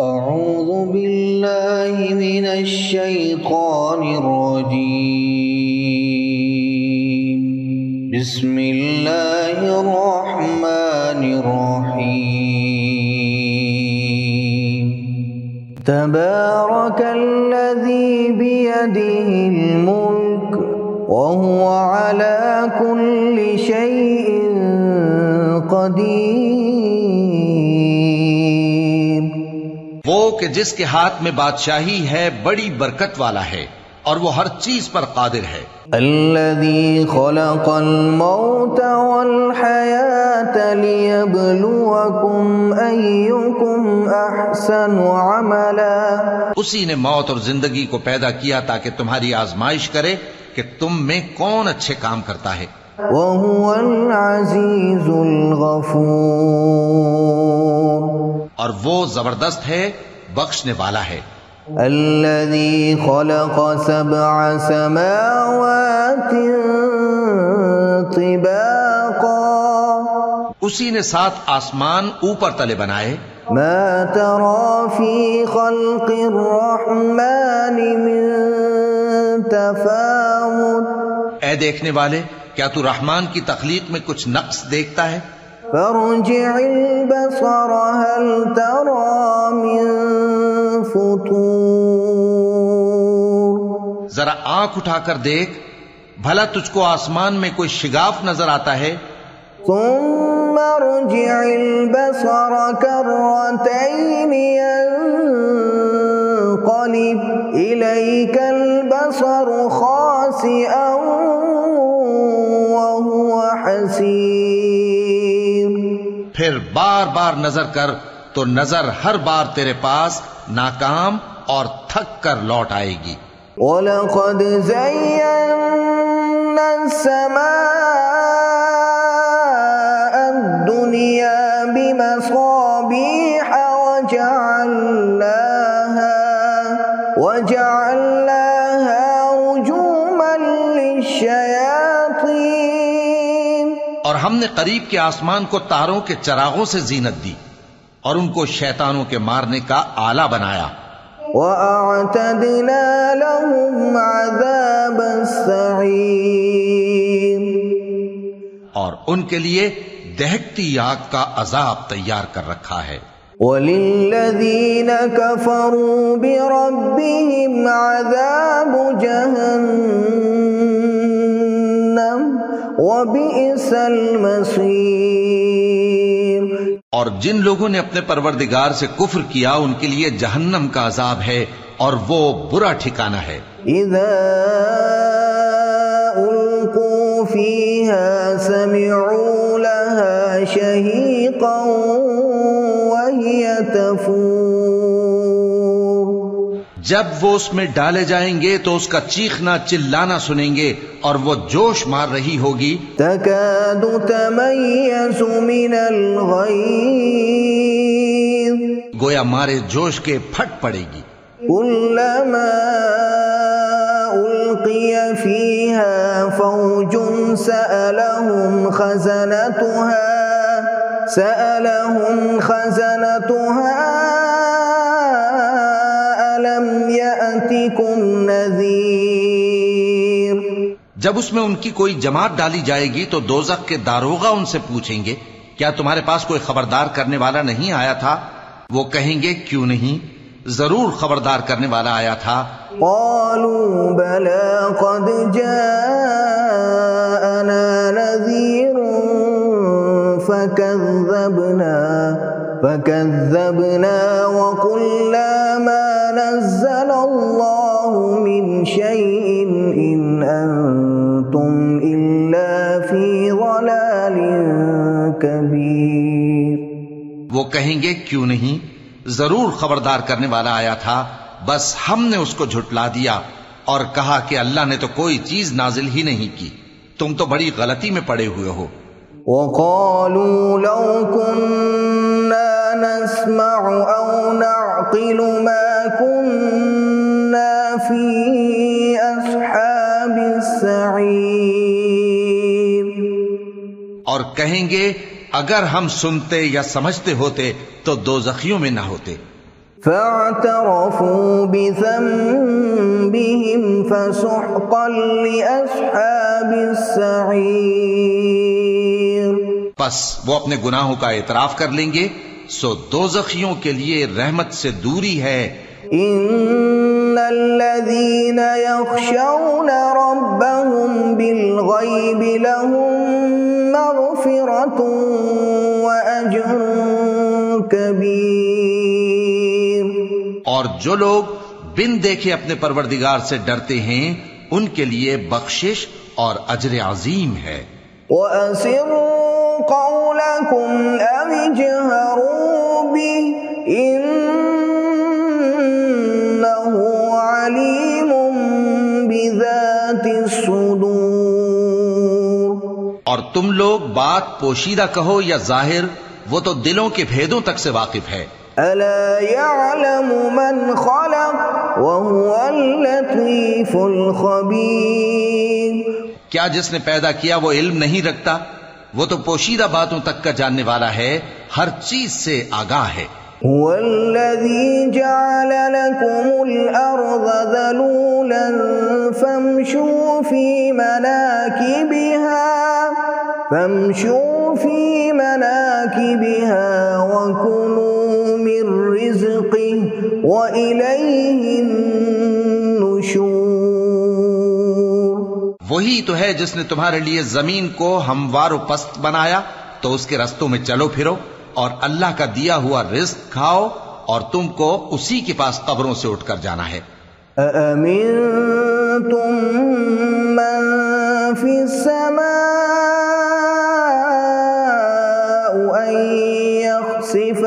اعوذ باللہ من الشیطان الرجیم بسم اللہ الرحمن الرحیم تبارک الذی بیدہ الملک وهو علی کل شیء قدیر، وہ کہ جس کے ہاتھ میں بادشاہی ہے بڑی برکت والا ہے اور وہ ہر چیز پر قادر ہے۔ الذی خلق الموت والحیاة لیبلوکم ایکم احسن عملا، اسی نے موت اور زندگی کو پیدا کیا تاکہ تمہاری آزمائش کرے کہ تم میں کون اچھے کام کرتا ہے۔ وهو العزیز الغفور، اور وہ زبردست ہے، بخشنے والا ہے۔ الذی خلق سبع سماوات طباقا، اسی نے 7 آسمان اوپر تلے بنائے۔ ما ترى في خلق الرحمن من تفاوت، اے دیکھنے والے، کیا تو رحمان کی تخلیق میں کچھ نقص دیکھتا ہے؟ فارجع البصر هل ترى من فطور، ذرا آنکھ اٹھا کر دیکھ، بھلا تجھ کو آسمان میں کوئی شگاف نظر آتا ہے؟ ثم ارجع البصر كرتين ينقلب إليك البصر خاسئا وهو حسير، پھر بار بار نظر کر تو نظر ہر بار تیرے پاس ناکام اور تھک کر لوٹ آئے گی۔ وَلَقَدْ زَيَّنَّا السَّمَاءَ الدُّنْيَا بِمَصَابِيحَ وَجَعَلْنَاهَا رُجُومًا لِلشَّيَاطِينِ، اور ہم نے قریب کے آسمان کو تاروں کے چراغوں سے زینت دی اور ان کو شیطانوں کے مارنے کا آلہ بنایا۔ وَأَعْتَدْنَا لَهُمْ عَذَابَ السَّعِيرِ، اور ان کے لیے دہکتی آگ کا عذاب تیار کر رکھا ہے۔ وَلِلَّذِينَ كَفَرُوا بِرَبِّهِمْ عَذَابُ جَهَنَّمَ وَبِئْسَ الْمَصِيرُ، اور جن لوگوں نے اپنے پروردگار سے کفر کیا ان کے لیے جہنم کا عذاب ہے اور وہ برا ٹھکانہ ہے۔ اذا القوا فيها سمعوا لها شهيقا وهي تفور، جب وہ اس میں ڈالے جائیں گے تو اس کا چیخنا چلانا سنیں گے اور وہ جوش مار رہی ہوگی۔ تكاد تميز من الغيظ، گویا مارے جوش کے پھٹ پڑے گی۔ كلما ألقي فيها فوج سألهم خزنتها ألم يأتكم نذير، جب اس میں ان کی کوئی جماعت ڈالی جائے گی تو دوزخ کے داروغہ ان سے پوچھیں گے کیا تمہارے پاس کوئی خبردار کرنے والا نہیں آیا تھا؟ وہ کہیں گے کیوں نہیں، ضرور خبردار کرنے والا آیا تھا۔ قالوا بلى قد جاءنا نذير فكذبنا وقلنا ما نزل الله من شيء إن أنتم إلا في ضلال كبير، وہ کہیں گے کیوں نہیں، ضرور خبردار کرنے والا آیا تھا، بس ہم نے اس کو جھٹلا دیا اور کہا کہ اللہ نے تو کوئی چیز نازل ہی نہیں کی، تم تو بڑی غلطی میں پڑے ہوئے ہو۔ وقالوا لو كنا نسمع أو نعقل ما كنا في أصحاب السعير، اور کہیں گے اگر ہم سنتے یا سمجھتے ہوتے تو دوزخیوں میں نہ ہوتے۔ فاعترفوا بذنبهم فسحقا لأصحاب السعیر، پس وہ اپنے گناہوں کا اعتراف کر لیں گے، سو دوزخیوں کے لیے رحمت سے دوری ہے۔ ان الذين يخشون ربهم بالغيب لهم مغفرة واجر كبير، اور جو لوگ بن دیکھے اپنے پروردگار سے ڈرتے ہیں ان کے لیے بخشش اور اجر عظیم ہے۔ وَأَسِرُّوا قَوْلَكُمْ أَوِ اجْهَرُوا بِهِ إِنَّهُ عَلِيمٌ بِذَاتِ الصُّدُورِ، اور تم لوگ بات پوشیدہ کہو یا ظاہر، وہ تو دلوں کے بھیدوں تک سے واقف ہے۔ أَلَا يَعْلَمُ مَنْ خَلَقَ وَهُوَ اللَّطِيفُ الْخَبِيرُ، کیا جس نے پیدا کیا وہ علم نہیں رکھتا؟ وہ تو پوشیدہ باتوں تک کا جاننے والا ہے، ہر چیز سے آگاہ ہے۔ هو الذي جعل لكم الأرض ذلولا فامشوا في مناكبها وكلوا من رزقه وإليه النشور، وہی تو ہے جس نے تمہارے لیے زمین کو ہموار و پست بنایا، تو اس کے رستوں میں چلو پھرو اور اللہ کا دیا ہوا رزق کھاؤ، اور تم کو اسی کے پاس قبروں سے اٹھ کر جانا ہے۔ أَأَمِنتُم مَّن فِي السَّمَاءِ أَن يَخْسِفَ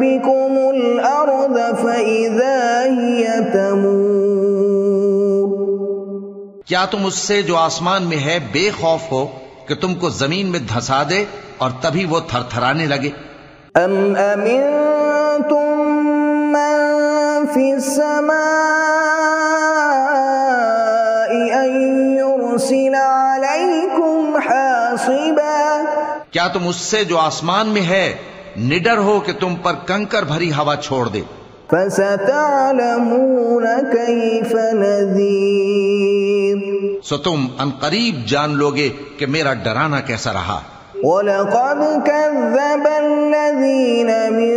بِكُمُ الْأَرْضَ فَإِذَا هِيَ تَمُورُ، کیا تم اس سے جو آسمان میں ہے بے خوف ہو کہ تم کو زمین میں دھسا دے اور تبھی وہ تھر تھرانے لگے؟ أَمْ أَمِنتُم مَّن فِي السَّمَاءِ أَن يُرْسِلَ عَلَيْكُمْ حَاصِبًا، کیا تم اس سے جو آسمان میں ہے نڈر ہو کہ تم پر کنکر بھری ہوا چھوڑ دے؟ فَسَتَعْلَمُونَ كَيْفَ نَذِيرِ، سو تم ان قریب جان لوگے کہ میرا ڈرانا کیسا رہا۔ وَلَقَدْ كَذَّبَ الَّذِينَ مِن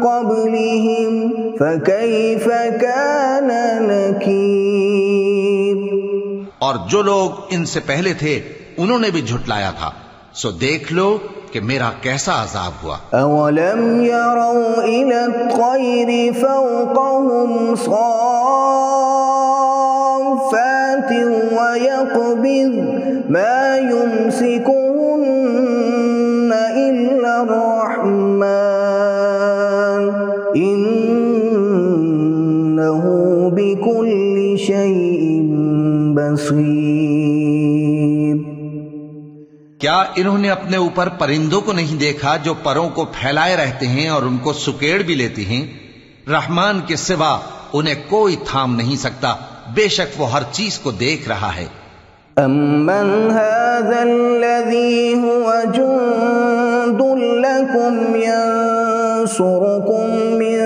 قَبْلِهِمْ فَكَيْفَ كَانَ نَكِيرِ، اور جو لوگ ان سے پہلے تھے انہوں نے بھی جھٹلایا تھا، سو دیکھ لو کہ میرا کیسا عذاب ہوا۔ أَوَلَمْ يَرَوْا إِلَى الطَّيْرِ فَوْقَهُمْ صَافَّاتٍ وَيَقْبِضْنَ مَا يُمْسِكُهُنَّ إِلَّا الرَّحْمَنُ إِنَّهُ بِكُلِّ شَيْءٍ بَصِيرٌ، کیا انہوں نے اپنے اوپر پرندوں کو نہیں دیکھا جو پروں کو پھیلائے رہتے ہیں اور ان کو سکیڑ بھی لیتی ہیں؟ رحمان کے سوا انہیں کوئی تھام نہیں سکتا، بے شک وہ ہر چیز کو دیکھ رہا ہے۔ أَمَّنْ هَذَا الَّذِي هُوَ جُندٌ لَكُمْ يَنصُرُكُم مِّن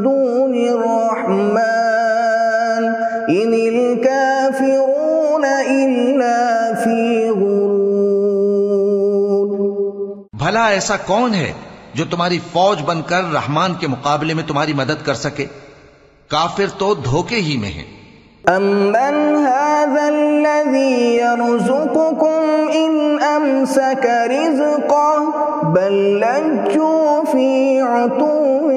دُونِ الرَّحْمَنِ إِنِ الْكَافِرُونَ إِلَّا فِي غُرُورٍ، بھلا ایسا کون ہے جو تمہاری فوج بن کر رحمان کے مقابلے میں تمہاری مدد کر سکے؟ کافر تو دھوکے ہی میں ہیں۔ أَمَّنْ هَذَا الَّذِي يَرْزُقُكُمْ إِنْ أَمْسَكَ رِزْقَهُ بَل لَّجُّوا فِي عُتُوٍّ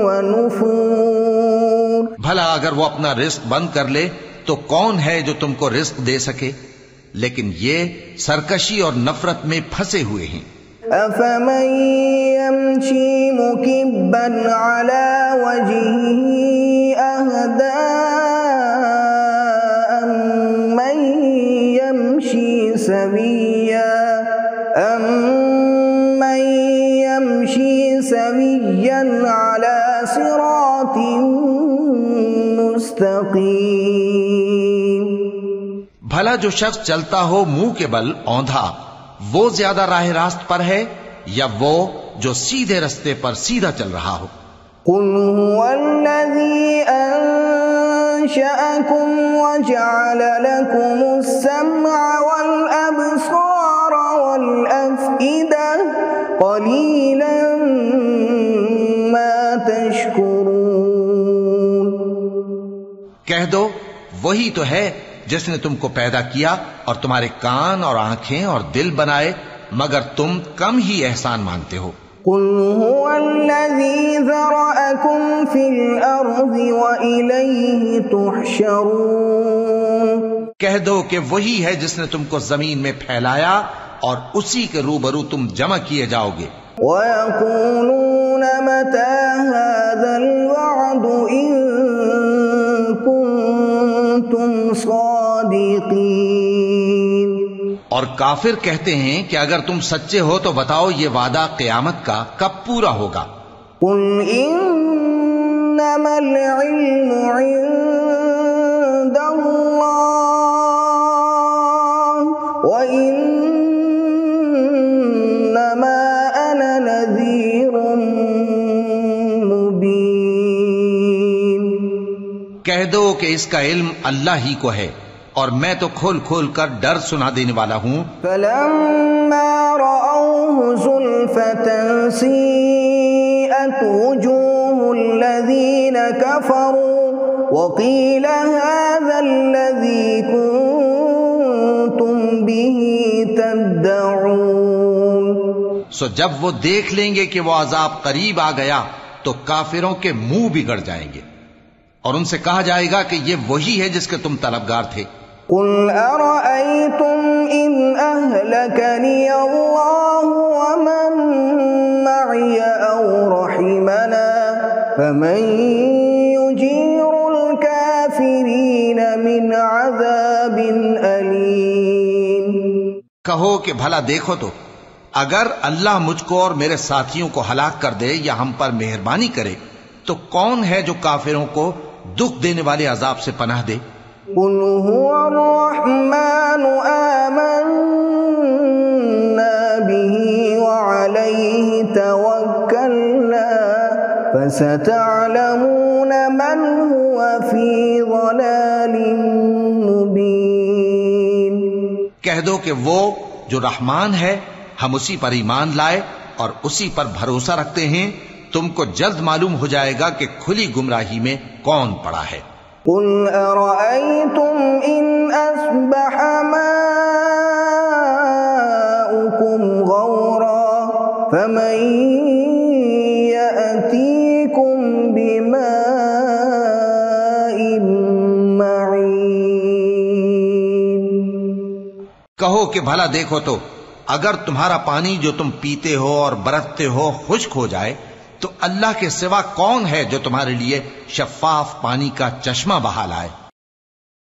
وَنُفُورٍ، بھلا اگر وہ اپنا رزق بند کر لے تو کون ہے جو تم کو رزق دے سکے؟ لیکن یہ سرکشی اور نفرت میں پھنسے ہوئے ہیں۔ أَفَمَن يَمْشِي مُكِبًّا عَلَى وَجْهِهِ أَهْدَىٰ أَمَّن يَمْشِي سَوِيًّا عَلَى صِرَاطٍ مُّسْتَقِيمٍ، بھلا جو شخص چلتا ہو منہ کے بل اوندھا، وہ زیادہ راہ راست پر ہے یا وہ جو سیدھے رستے پر سیدھا چل رہا ہو؟ قل هو الذي أنشأكم وجعل لكم السمع والأبصار والأفئدة قليلا ما تشكرون۔ کہہ دو وہی تو ہے جس نے تم کو پیدا کیا اور تمہارے کان اور آنکھیں اور دل بنائے، مگر تم کم ہی احسان مانتے ہو۔ قل هو الذي ذرأكم في الأرض وإليه تحشرون۔ کہہ دو کہ وہی ہے جس نے تم کو زمین میں پھیلایا اور اسی کے روبرو تم جمع کیے جاؤ گے۔ وَيَقُولُونَ مَتَى هَذَا الْوَعْدُ إِن كُنتُمْ صَادِقِينَ۔ اور کافر کہتے ہیں کہ اگر تم سچے ہو تو بتاؤ یہ وعدہ قیامت کا کب پورا ہوگا؟ قُلْ إِنَّمَا الْعِلْمُ عِندَ اللَّهِ وَإِنَّمَا أَنَا نَذِيرٌ مُبِينٌ۔ کہہ دو کہ اس کا علم اللہ ہی کو ہے اور میں تو کھول کھول کر ڈر سنا دینے والا ہوں۔ فَلَمَّا رَأَوْهُ زُلْفَةً سِيئَتْ وُجُوهُ الَّذِينَ كَفَرُوا وَقِيلَ هَذَا الَّذِي كُنتُم بِهِ تَدَّعُونَ۔ سو جب وہ دیکھ لیں گے کہ وہ عذاب قریب آ گیا تو کافروں کے منہ بگڑ جائیں گے اور ان سے کہا جائے گا کہ یہ وہی ہے جس کے تم طلبگار تھے۔ قُلْ أَرَأَيْتُمْ إِنْ أَهْلَكَنِيَ اللَّهُ وَمَن مَّعِيَ أَوْ رَحِمَنَا فَمَن يُجِيرُ الْكَافِرِينَ مِنْ عَذَابٍ أَلِيمٍ۔ کہو کہ بھلا دیکھو تو اگر اللہ مجھ کو اور میرے ساتھیوں کو ہلاک کر دے یا ہم پر مہربانی کرے تو کون ہے جو کافروں کو دکھ دینے والے عذاب سے پناہ دے؟ قُلْ هُوَ الرَّحْمَنُ آمَنَّا بِهِ وَعَلَيْهِ تَوَكَّلْنَا فَسَتَعْلَمُونَ مَنْ هُوَ فِي ضَلَالٍ مُبِينٍ۔ کہہ دو کہ وہ جو رحمان ہے ہم اسی پر ایمان لائے اور اسی پر بھروسہ رکھتے ہیں، تم کو جلد معلوم ہو جائے گا کہ کھلی گمراہی میں کون پڑا ہے۔ قُلْ أَرَأَيْتُمْ إِنْ أَصْبَحَ مَاؤُكُمْ غَوْرًا فَمَن يَأْتِيكُم بِمَاءٍ مَّعِينٍ۔ کہو کہ بھلا دیکھو تو اگر تمہارا پانی جو تم پیتے ہو اور برتتے ہو خشک ہو جائے تو اللہ کے سوا کون ہے جو تمہارے لیے شفاف پانی کا چشمہ بہا لائے؟